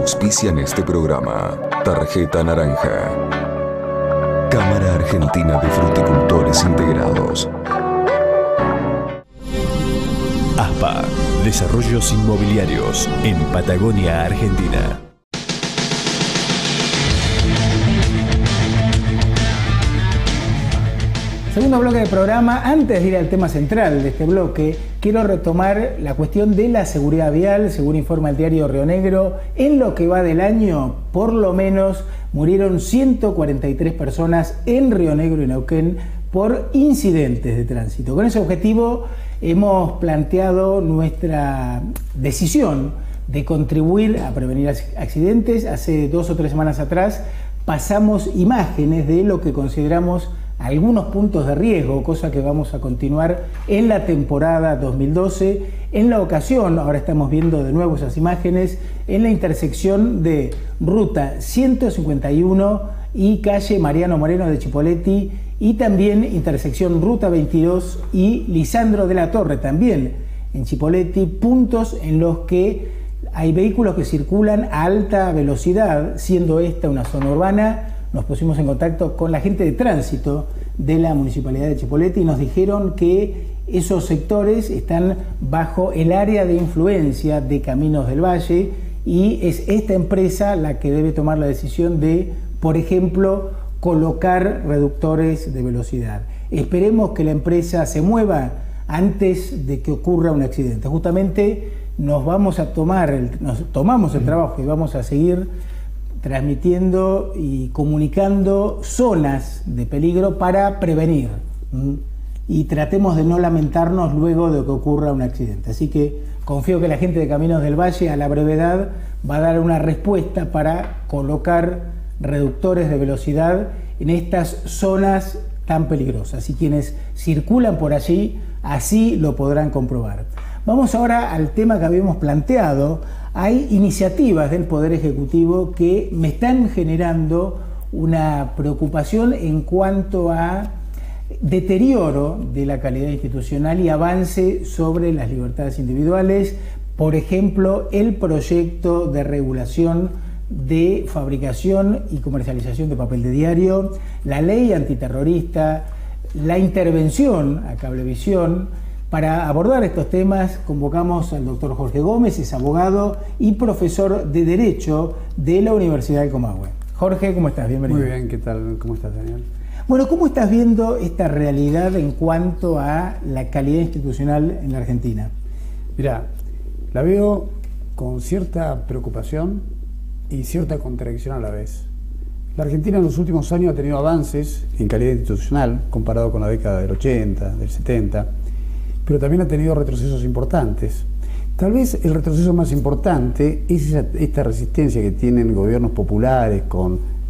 Auspician este programa. Tarjeta Naranja. Cámara Argentina de Fruticultores Integrados. ASPA. Desarrollos Inmobiliarios en Patagonia, Argentina. Segundo bloque del programa. Antes de ir al tema central de este bloque, quiero retomar la cuestión de la seguridad vial. Según informa el diario Río Negro, en lo que va del año, por lo menos murieron 143 personas en Río Negro y Neuquén por incidentes de tránsito. Con ese objetivo hemos planteado nuestra decisión de contribuir a prevenir accidentes. Hace 2 o 3 semanas atrás pasamos imágenes de lo que consideramos algunos puntos de riesgo, cosa que vamos a continuar en la temporada 2012. En la ocasión, ahora estamos viendo de nuevo esas imágenes, en la intersección de Ruta 151 y calle Mariano Moreno de Chipoleti, y también intersección Ruta 22 y Lisandro de la Torre, también en Chipoleti, puntos en los que hay vehículos que circulan a alta velocidad, siendo esta una zona urbana. Nos pusimos en contacto con la gente de tránsito de la Municipalidad de Chipoleti y nos dijeron que esos sectores están bajo el área de influencia de Caminos del Valle, y es esta empresa la que debe tomar la decisión de, por ejemplo, colocar reductores de velocidad. Esperemos que la empresa se mueva antes de que ocurra un accidente. Justamente nos tomamos el trabajo y vamos a seguir transmitiendo y comunicando zonas de peligro para prevenir, y tratemos de no lamentarnos luego de que ocurra un accidente. Así que confío que la gente de Caminos del Valle a la brevedad va a dar una respuesta para colocar reductores de velocidad en estas zonas tan peligrosas, y quienes circulan por allí así lo podrán comprobar. Vamos ahora al tema que habíamos planteado. Hay iniciativas del Poder Ejecutivo que me están generando una preocupación en cuanto a deterioro de la calidad institucional y avance sobre las libertades individuales. Por ejemplo, el proyecto de regulación de fabricación y comercialización de papel de diario, la ley antiterrorista, la intervención a Cablevisión. Para abordar estos temas convocamos al doctor Jorge Gómez, es abogado y profesor de Derecho de la Universidad del Comahue. Jorge, ¿cómo estás? Bienvenido. Muy bien, ¿qué tal? ¿Cómo estás, Daniel? Bueno, ¿cómo estás viendo esta realidad en cuanto a la calidad institucional en la Argentina? Mirá, la veo con cierta preocupación y cierta contradicción a la vez. La Argentina en los últimos años ha tenido avances en calidad institucional comparado con la década del 80, del 70, pero también ha tenido retrocesos importantes. Tal vez el retroceso más importante es esta resistencia que tienen gobiernos populares,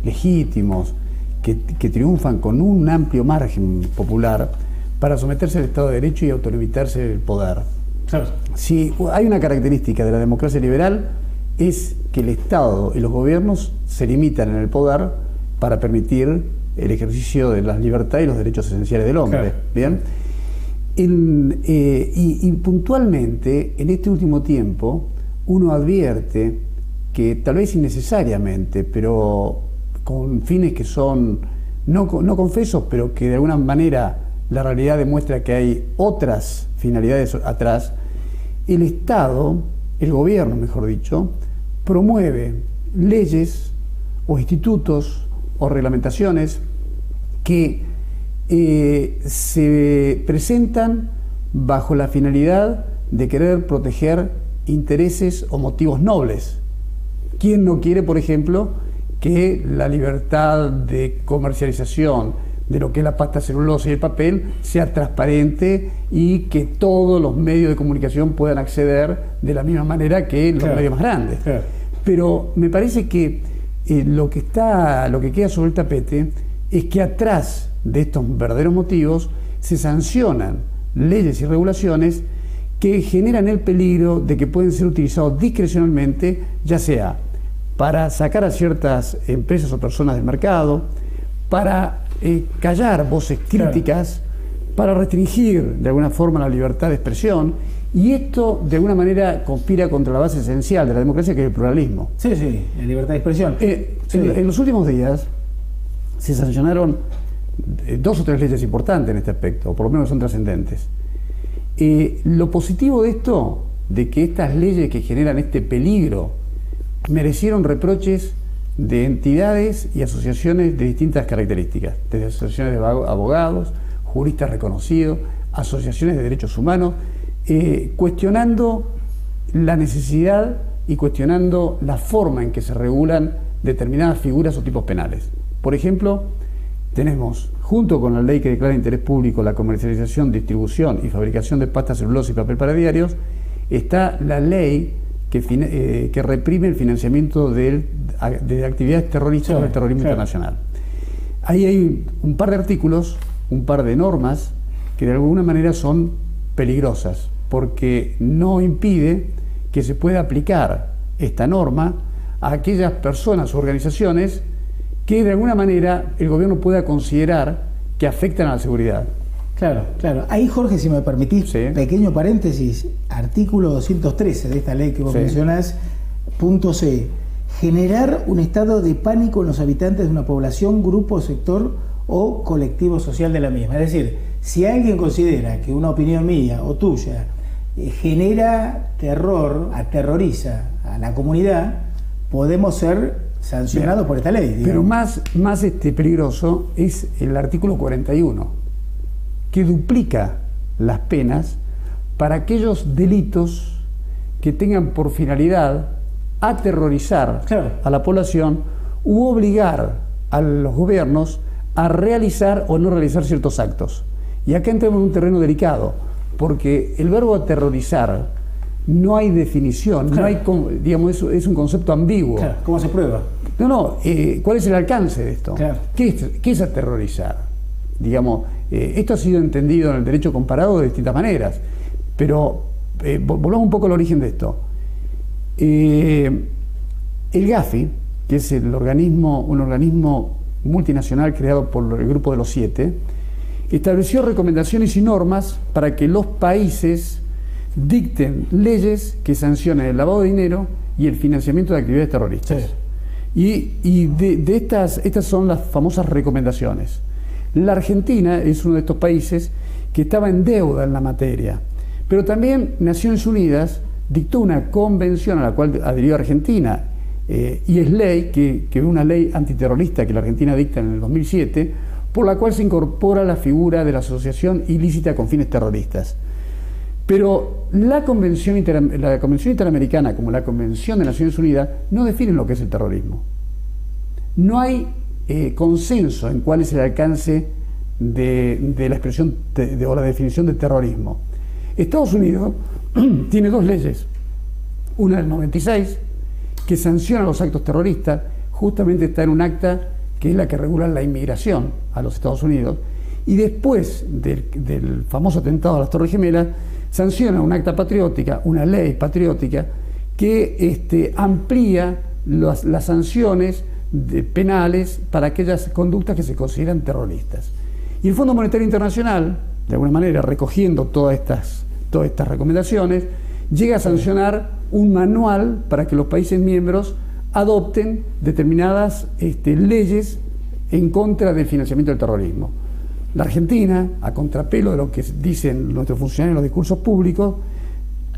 legítimos, que triunfan con un amplio margen popular para someterse al Estado de Derecho y autolimitarse el poder. Claro. Si hay una característica de la democracia liberal, es que el Estado y los gobiernos se limitan en el poder para permitir el ejercicio de las libertades y los derechos esenciales del hombre. Claro. ¿Bien? Y puntualmente, en este último tiempo, uno advierte que tal vez innecesariamente, pero con fines que son no confesos, pero que de alguna manera la realidad demuestra que hay otras finalidades atrás, el Estado, el gobierno mejor dicho, promueve leyes o institutos o reglamentaciones que se presentan bajo la finalidad de querer proteger intereses o motivos nobles. ¿Quién no quiere, por ejemplo, que la libertad de comercialización de lo que es la pasta celulosa y el papel sea transparente y que todos los medios de comunicación puedan acceder de la misma manera que los medios más grandes? Claro. Pero me parece que lo que queda sobre el tapete es que atrás de estos verdaderos motivos se sancionan leyes y regulaciones que generan el peligro de que pueden ser utilizados discrecionalmente, ya sea para sacar a ciertas empresas o personas del mercado, para callar voces críticas, para restringir de alguna forma la libertad de expresión Y esto, de alguna manera, conspira contra la base esencial de la democracia, que es el pluralismo. Sí, sí, la libertad de expresión. Sí. En los últimos días se sancionaron 2 o 3 leyes importantes en este aspecto, o por lo menos son trascendentes. Lo positivo de esto, de que estas leyes que generan este peligro, merecieron reproches de entidades y asociaciones de distintas características, desde asociaciones de abogados, juristas reconocidos, asociaciones de derechos humanos, cuestionando la necesidad y cuestionando la forma en que se regulan determinadas figuras o tipos penales. Por ejemplo, tenemos, junto con la ley que declara interés público la comercialización, distribución y fabricación de pasta, celulosa y papel para diarios, está la ley que reprime el financiamiento de actividades terroristas del terrorismo internacional. Ahí hay un par de artículos, un par de normas que de alguna manera son peligrosas, porque no impide que se pueda aplicar esta norma a aquellas personas o organizaciones que de alguna manera el gobierno pueda considerar que afectan a la seguridad. Claro, claro. Ahí, Jorge, si me permitís, pequeño paréntesis, artículo 213 de esta ley que vos mencionás, punto C, generar un estado de pánico en los habitantes de una población, grupo, sector o colectivo social de la misma. Es decir, si alguien considera que una opinión mía o tuya genera terror, aterroriza a la comunidad, podemos ser sancionados por esta ley. Digamos. Pero más peligroso es el artículo 41, que duplica las penas para aquellos delitos que tengan por finalidad aterrorizar a la población u obligar a los gobiernos a realizar o no realizar ciertos actos. Y acá entramos en un terreno delicado, porque el verbo aterrorizar no hay definición, no hay, digamos, es un concepto ambiguo. Claro. ¿Cómo se prueba? ¿Cuál es el alcance de esto? Claro. ¿Qué es aterrorizar? Digamos, esto ha sido entendido en el derecho comparado de distintas maneras, pero volvamos un poco al origen de esto. El GAFI, que es un organismo multinacional creado por el Grupo de los 7, estableció recomendaciones y normas para que los países dicten leyes que sancionen el lavado de dinero y el financiamiento de actividades terroristas. Sí. Y de estas son las famosas recomendaciones. La Argentina es uno de estos países que estaba en deuda en la materia, pero también Naciones Unidas dictó una convención a la cual adhirió Argentina, y es ley, que una ley antiterrorista que la Argentina dicta en el 2007, por la cual se incorpora la figura de la asociación ilícita con fines terroristas. Pero la Convención Interamericana, como la Convención de Naciones Unidas, no definen lo que es el terrorismo. No hay consenso en cuál es el alcance de la expresión o la definición de terrorismo. Estados Unidos tiene 2 leyes, una del 96, que sanciona los actos terroristas, justamente está en un acta que es la que regula la inmigración a los Estados Unidos, y después del famoso atentado a las Torres Gemelas, sanciona un acta patriótica, una ley patriótica, que amplía las sanciones penales para aquellas conductas que se consideran terroristas. Y el Fondo Monetario Internacional, de alguna manera recogiendo todas estas recomendaciones, llega a sancionar un manual para que los países miembros adopten determinadas leyes en contra del financiamiento del terrorismo. La Argentina, a contrapelo de lo que dicen nuestros funcionarios en los discursos públicos,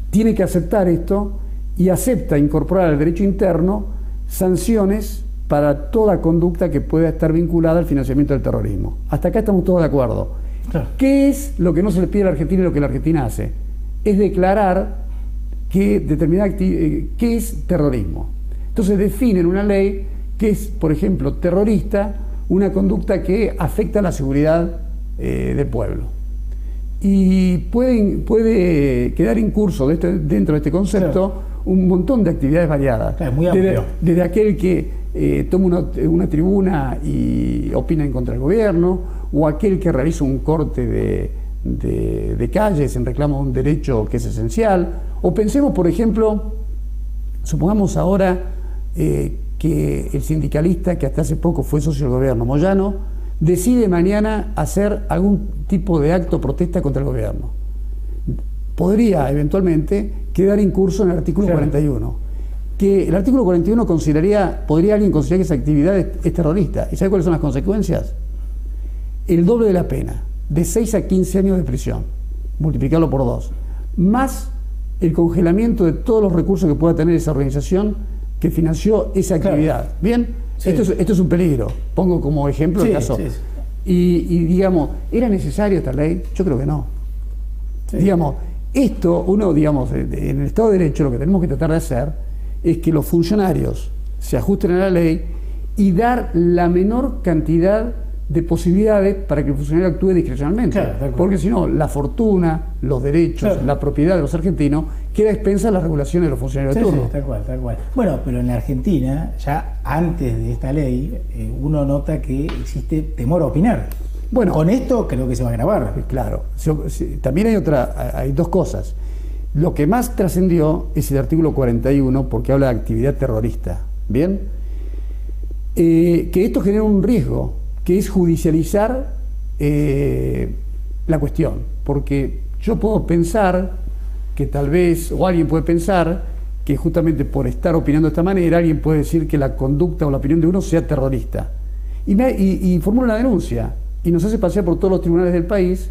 tiene que aceptar esto y acepta incorporar al derecho interno sanciones para toda conducta que pueda estar vinculada al financiamiento del terrorismo. Hasta acá estamos todos de acuerdo. Claro. ¿Qué es lo que no se le pide a la Argentina y lo que la Argentina hace? Es declarar qué es terrorismo. Entonces definen una ley que es, por ejemplo, terrorista, una conducta que afecta a la seguridad del pueblo. Y puede quedar en curso dentro de este concepto un montón de actividades variadas. Claro, muy amplio. Desde aquel que toma una tribuna y opina en contra del gobierno, o aquel que realiza un corte de calles en reclamo de un derecho que es esencial. O pensemos, por ejemplo, supongamos ahora que el sindicalista que hasta hace poco fue socio del gobierno, Moyano, decide mañana hacer algún tipo de acto protesta contra el gobierno. podría eventualmente quedar incurso en el artículo 41. Que el artículo 41 podría alguien considerar que esa actividad es terrorista. ¿Y sabe cuáles son las consecuencias? El doble de la pena, de 6 a 15 años de prisión, multiplicarlo por 2, más el congelamiento de todos los recursos que pueda tener esa organización que financió esa actividad. Claro. ¿Bien? Sí. Esto es un peligro. Pongo como ejemplo el caso. Sí. Y digamos, ¿era necesario esta ley? Yo creo que no. Sí. Digamos, digamos, en el Estado de Derecho lo que tenemos que tratar de hacer es que los funcionarios se ajusten a la ley y dar la menor cantidad de posibilidades para que el funcionario actúe discrecionalmente. Claro, porque si no, la fortuna, los derechos, la propiedad de los argentinos queda expensa a las regulaciones de los funcionarios de turno. Sí, tal cual. Bueno, pero en la Argentina, ya antes de esta ley, uno nota que existe temor a opinar. Bueno, con esto creo que se va a agravar. Claro. También hay dos cosas. Lo que más trascendió es el artículo 41 porque habla de actividad terrorista. ¿Bien? Que esto genera un riesgo, que es judicializar la cuestión. Porque yo puedo pensar que tal vez, o alguien puede pensar que justamente por estar opinando de esta manera, alguien puede decir que la conducta o la opinión de uno sea terrorista. Y formula una denuncia y nos hace pasear por todos los tribunales del país.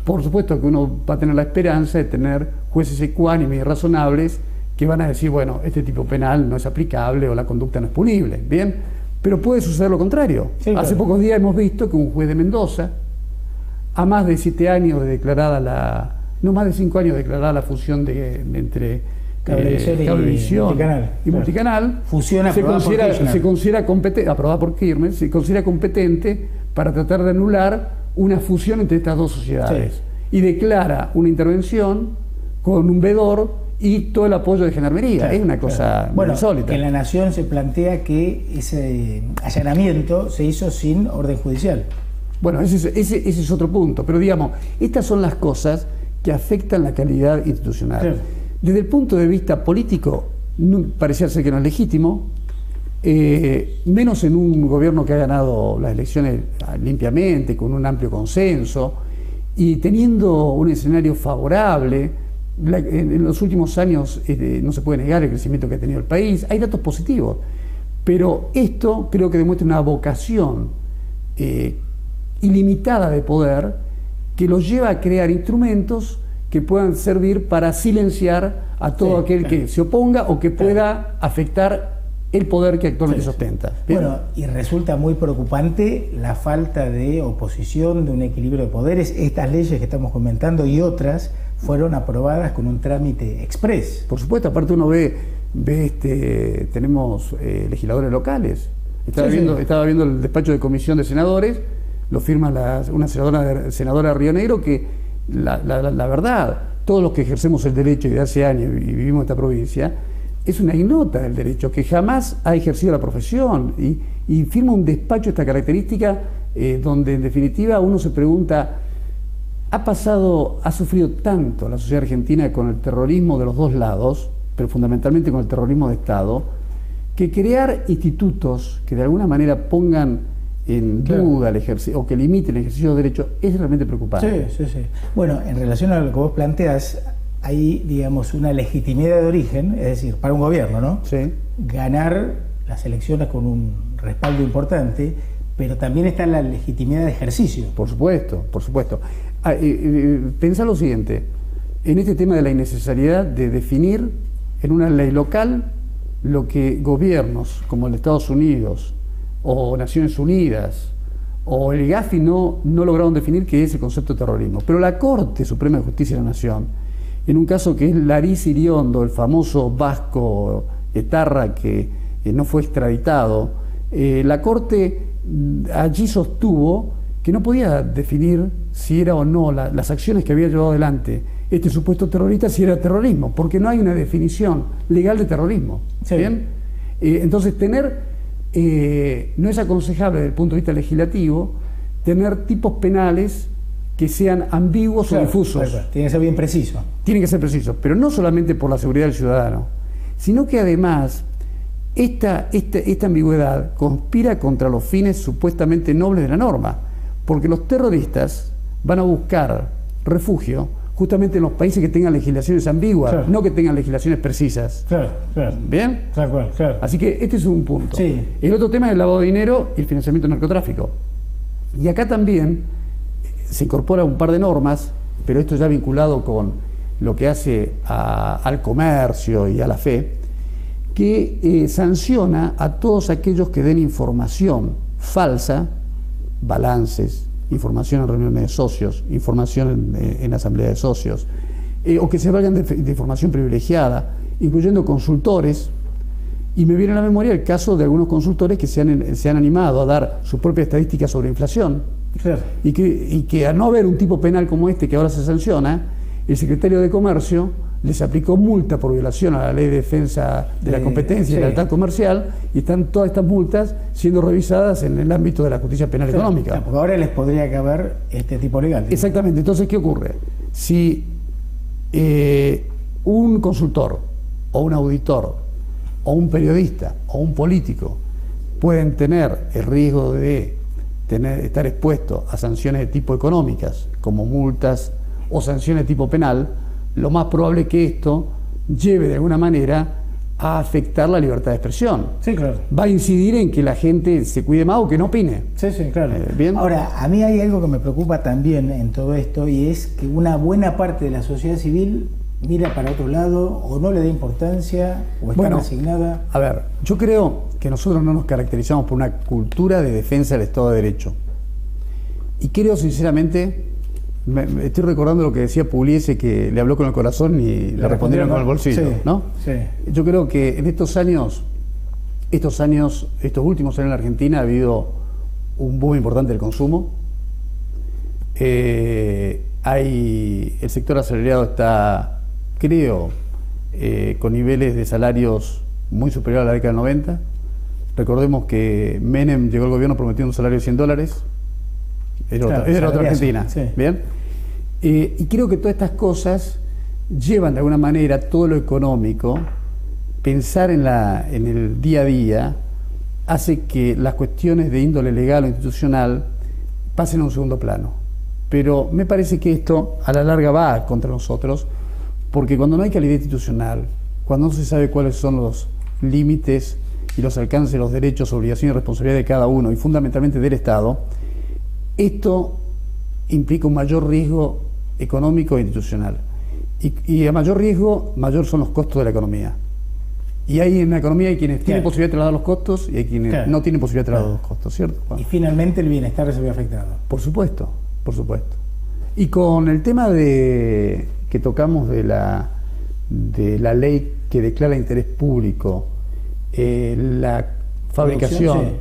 Por supuesto que uno va a tener la esperanza de tener jueces ecuánimes y razonables que van a decir, bueno, este tipo penal no es aplicable o la conducta no es punible, ¿bien? Pero puede suceder lo contrario. Sí, claro. Hace pocos días hemos visto que un juez de Mendoza, a más de 7 años de declarada más de 5 años de declarada la fusión entre Cablevisión y Multicanal, se considera competente, aprobada por Kirchner, se considera competente para tratar de anular una fusión entre estas dos sociedades. Sí. Y declara una intervención con un vedor y todo el apoyo de Gendarmería. Claro, es una cosa muy insólita. En La Nación se plantea que ese allanamiento se hizo sin orden judicial. Bueno, ese es otro punto. Pero digamos, estas son las cosas que afectan la calidad institucional. Claro. Desde el punto de vista político, parecía ser que no es legítimo, menos en un gobierno que ha ganado las elecciones limpiamente, con un amplio consenso, y teniendo un escenario favorable. En los últimos años no se puede negar el crecimiento que ha tenido el país, hay datos positivos, pero esto creo que demuestra una vocación ilimitada de poder que los lleva a crear instrumentos que puedan servir para silenciar a todo aquel que se oponga o que pueda afectar el poder que actualmente sostenta. ¿Bien? Bueno, y resulta muy preocupante la falta de oposición, de un equilibrio de poderes. Estas leyes que estamos comentando y otras fueron aprobadas con un trámite express. Por supuesto, aparte uno tenemos legisladores locales. Estaba viendo el despacho de comisión de senadores, lo firma una senadora de Río Negro, que la verdad, todos los que ejercemos el derecho y de hace años y vivimos en esta provincia, es una ignota del derecho, que jamás ha ejercido la profesión y firma un despacho de esta característica donde en definitiva uno se pregunta, ha sufrido tanto la sociedad argentina con el terrorismo de los dos lados, pero fundamentalmente con el terrorismo de Estado, que crear institutos que de alguna manera pongan en duda el ejercicio o que limiten el ejercicio de derecho es realmente preocupante. Sí. Bueno, en relación a lo que vos planteas, hay, digamos, una legitimidad de origen, es decir, para un gobierno, ¿no? Sí. Ganar las elecciones con un respaldo importante, pero también está la legitimidad de ejercicio. Por supuesto. Pensá lo siguiente, en este tema de la innecesariedad de definir en una ley local lo que gobiernos como el de Estados Unidos o Naciones Unidas o el GAFI no lograron definir qué es el concepto de terrorismo. Pero la Corte Suprema de Justicia de la Nación, en un caso que es Lariz Iriondo, el famoso vasco etarra que no fue extraditado, la Corte allí sostuvo que no podía definir si era o no las acciones que había llevado adelante este supuesto terrorista, si era terrorismo, porque no hay una definición legal de terrorismo. Sí. ¿Bien? Entonces no es aconsejable desde el punto de vista legislativo tener tipos penales que sean ambiguos o difusos. Tiene que ser bien preciso. Tiene que ser preciso, pero no solamente por la seguridad del ciudadano, sino que además esta ambigüedad conspira contra los fines supuestamente nobles de la norma, porque los terroristas van a buscar refugio justamente en los países que tengan legislaciones ambiguas, claro, no que tengan legislaciones precisas. Claro, claro. ¿Bien? Tal cual, claro. Así que este es un punto. Sí. El otro tema es el lavado de dinero y el financiamiento del narcotráfico. Y acá también se incorpora un par de normas, pero esto ya vinculado con lo que hace al comercio y a la fe, que sanciona a todos aquellos que den información falsa, balances, información en reuniones de socios, información en asamblea de socios, o que se valgan de información privilegiada, incluyendo consultores. Y me viene a la memoria el caso de algunos consultores que se han animado a dar sus propias estadísticas sobre inflación, claro, y que al no haber un tipo penal como este que ahora se sanciona, el secretario de Comercio les aplicó multa por violación a la Ley de Defensa de la Competencia y de la Lealtad Comercial, y están todas estas multas siendo revisadas en el ámbito de la justicia penal económica. Claro, porque ahora les podría caber este tipo legal. Exactamente. Entonces, ¿qué ocurre? Si un consultor o un auditor o un periodista o un político pueden tener el riesgo de estar expuestos a sanciones de tipo económicas, como multas o sanciones de tipo penal, lo más probable es que esto lleve de alguna manera a afectar la libertad de expresión. Sí, claro. Va a incidir en que la gente se cuide más o que no opine. Sí, sí, claro. ¿Bien? Ahora, a mí hay algo que me preocupa también en todo esto, y es que una buena parte de la sociedad civil mira para otro lado, o no le da importancia, o está resignada. A ver, yo creo que nosotros no nos caracterizamos por una cultura de defensa del Estado de Derecho. Y creo sinceramente, estoy recordando lo que decía Pugliese, que le habló con el corazón y le respondieron con el bolsillo, sí, ¿no? Sí. Yo creo que en estos últimos años en la Argentina ha habido un boom importante del consumo. El sector asalariado está, creo, con niveles de salarios muy superiores a la década del 90. Recordemos que Menem llegó al gobierno prometiendo un salario de $100. Era otra Argentina. Sí. ¿Bien? Y creo que todas estas cosas llevan de alguna manera todo lo económico, pensar en el día a día, hace que las cuestiones de índole legal o institucional pasen a un segundo plano. Pero me parece que esto a la larga va contra nosotros, porque cuando no hay calidad institucional, cuando no se sabe cuáles son los límites y los alcances de los derechos, obligaciones y responsabilidades de cada uno, y fundamentalmente del Estado, esto implica un mayor riesgo económico e institucional. Y a mayor riesgo, mayor son los costos de la economía. Y ahí en la economía hay quienes tienen posibilidad de trasladar los costos y hay quienes no tienen posibilidad de trasladar los costos, ¿cierto, Juan? Y finalmente el bienestar se ve afectado. Por supuesto, por supuesto. Y con el tema que tocamos de la ley que declara interés público, la fabricación,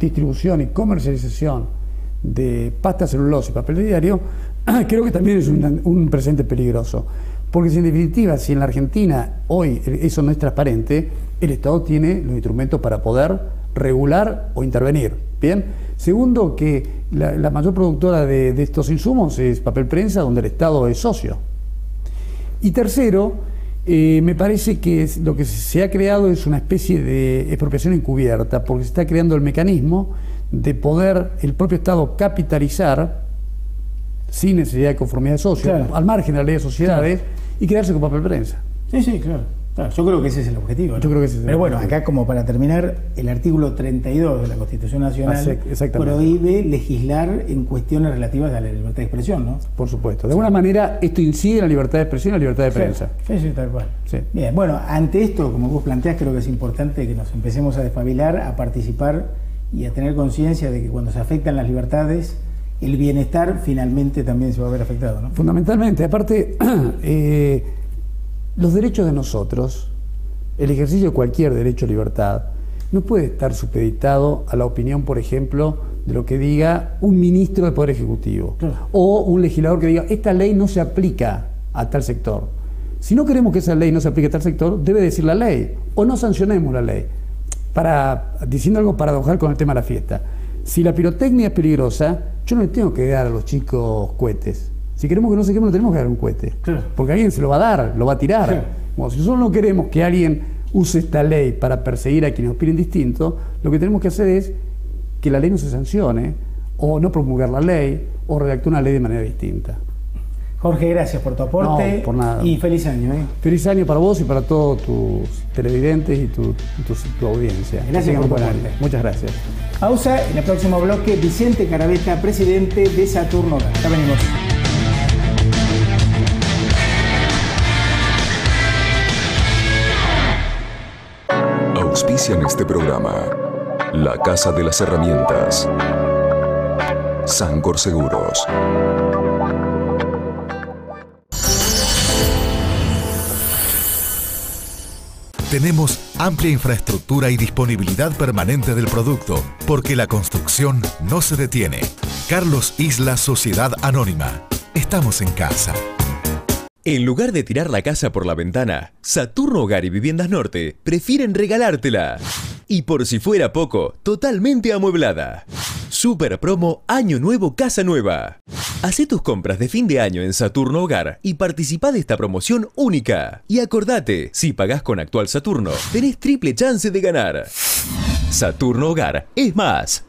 distribución y comercialización de pasta, celulosa y papel de diario, creo que también es un presente peligroso. Porque si en definitiva, si en la Argentina hoy eso no es transparente, el Estado tiene los instrumentos para poder regular o intervenir. ¿Bien? Segundo, que la mayor productora de estos insumos es papel prensa, donde el Estado es socio. Y tercero, me parece que lo que se ha creado es una especie de expropiación encubierta, porque se está creando el mecanismo de poder el propio Estado capitalizar sin necesidad de conformidad de socios, al margen de la ley de sociedades, y quedarse con papel prensa. Sí, sí, claro. Yo creo que ese es el objetivo, ¿no? Yo creo que ese es el objetivo. Acá, como para terminar, el artículo 32 de la Constitución Nacional prohíbe legislar en cuestiones relativas a la libertad de expresión, ¿no? Por supuesto. De alguna manera, esto incide en la libertad de expresión y la libertad de prensa. Sí, sí, tal cual. Sí. Bien, bueno, ante esto, como vos planteás, creo que es importante que nos empecemos a despabilar, a participar y a tener conciencia de que cuando se afectan las libertades, el bienestar finalmente también se va a ver afectado, ¿no? Fundamentalmente. Aparte, los derechos de nosotros, el ejercicio de cualquier derecho a libertad, no puede estar supeditado a la opinión, por ejemplo, de lo que diga un ministro del Poder Ejecutivo, o un legislador que diga, esta ley no se aplica a tal sector. Si no queremos que esa ley no se aplique a tal sector, debe decir la ley, o no sancionemos la ley. Diciendo algo paradojal con el tema de la fiesta. Si la pirotecnia es peligrosa, yo no le tengo que dar a los chicos cohetes. Si queremos que no se queme, no tenemos que dar un cohete. Porque alguien se lo va a dar, lo va a tirar. Bueno, si nosotros no queremos que alguien use esta ley para perseguir a quienes opinan distinto, lo que tenemos que hacer es que la ley no se sancione, o no promulgar la ley, o redactar una ley de manera distinta. Jorge, gracias por tu aporte. No, por nada. Y feliz año. Feliz año para vos y para todos tus televidentes y tu audiencia. Gracias por tu aporte. Muchas gracias. Pausa. En el próximo bloque, Vicente Carabetta, presidente de Saturno Hogar. Ya venimos. Auspician este programa La Casa de las Herramientas, Sancor Seguros. Tenemos amplia infraestructura y disponibilidad permanente del producto, porque la construcción no se detiene. Carlos Isla Sociedad Anónima. Estamos en casa. En lugar de tirar la casa por la ventana, Saturno Hogar y Viviendas Norte prefieren regalártela. Y por si fuera poco, totalmente amueblada. Super promo Año Nuevo Casa Nueva. Hacé tus compras de fin de año en Saturno Hogar y participá de esta promoción única. Y acordate, si pagás con Actual Saturno, tenés triple chance de ganar. Saturno Hogar es más.